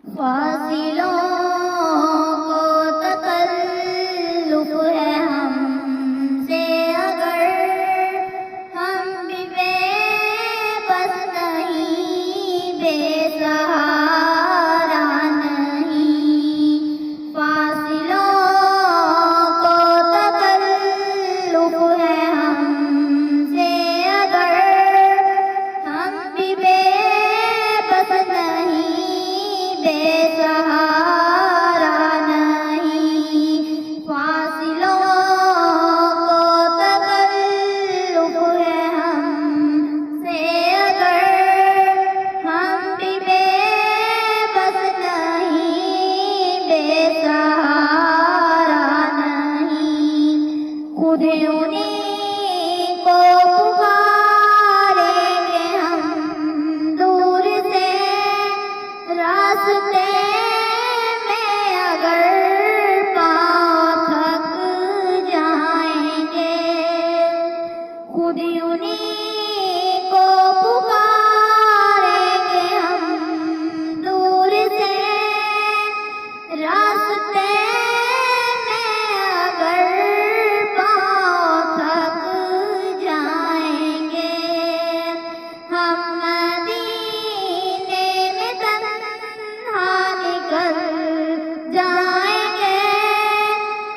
फासिलों को तकल्लुफ़ है हमसे, अगर हम भी बेबस नहीं, बेसहारा नहीं। फासिलों को तकल्लुफ़ है हमसे, अगर हम भी बेबस नहीं, बेसहारा नहीं। फासिलों को तकल्लुफ़ है हमसे, अगर हम भी बेबस नहीं, बेसहारा नहीं। खुद उन्हीं को पुकारेंगे हम दूर से, रास्ते में अगर पाँव थक जाएंगे। खुद उन्हीं को पुकारेंगे हम दूर से, रास्ते में अगर पाँव थक जाएंगे। हम मदीने में तन्हा निकल जाएंगे,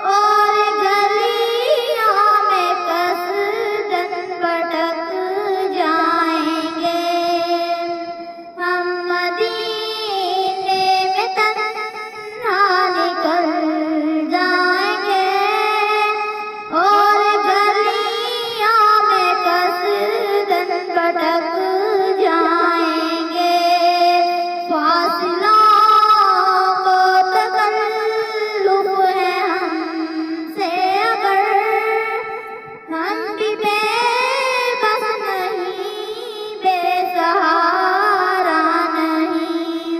और गलियों में कसदन भटक जाएंगे। हम मदीने में तन्हा निकल जाएंगे, और गलियों में कसदन भटक जाएंगे। फासिलों को तकल्लुफ़ है हमसे, अगर हम भी बेबस नहीं, बेसहारा नहीं।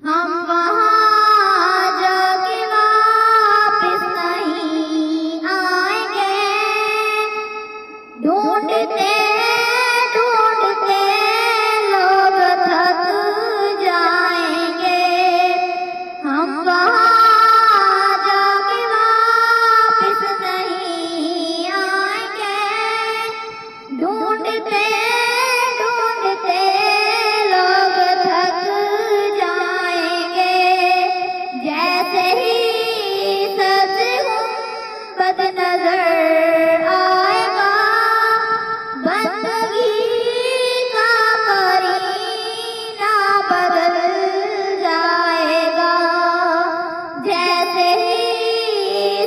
हम वहाँ जाके वापिस नहीं आएंगे। ढूंढते ढूंढते लोग थक जाएंगे। हम वहाँ जाके वापिस नहीं आएंगे। ढूंढते ढूंढते लोग थक जाएंगे। जैसे ही सबसे गुंबद नजर आएगा, बंदगी का करीना बदल जाएगा। जैसे ही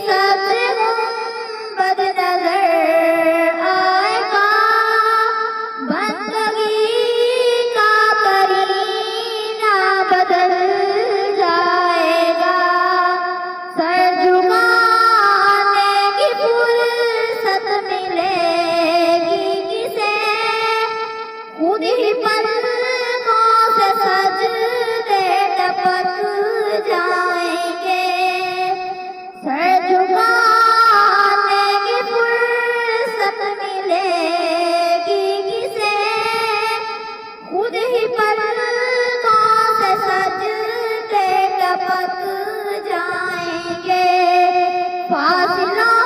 सबसे गुंबद नजर आएगा, बंदगी का करीना बदल जाएगा। सर झुकाने की फुर्सत मिलेगी किसे, खुद ही पलकों से सजदे टपक जाएंगे। सर झुकाने की फुर्सत मिलेगी किसे, खुद ही पलकों से सजदे टपक जाएंगे। फासिलों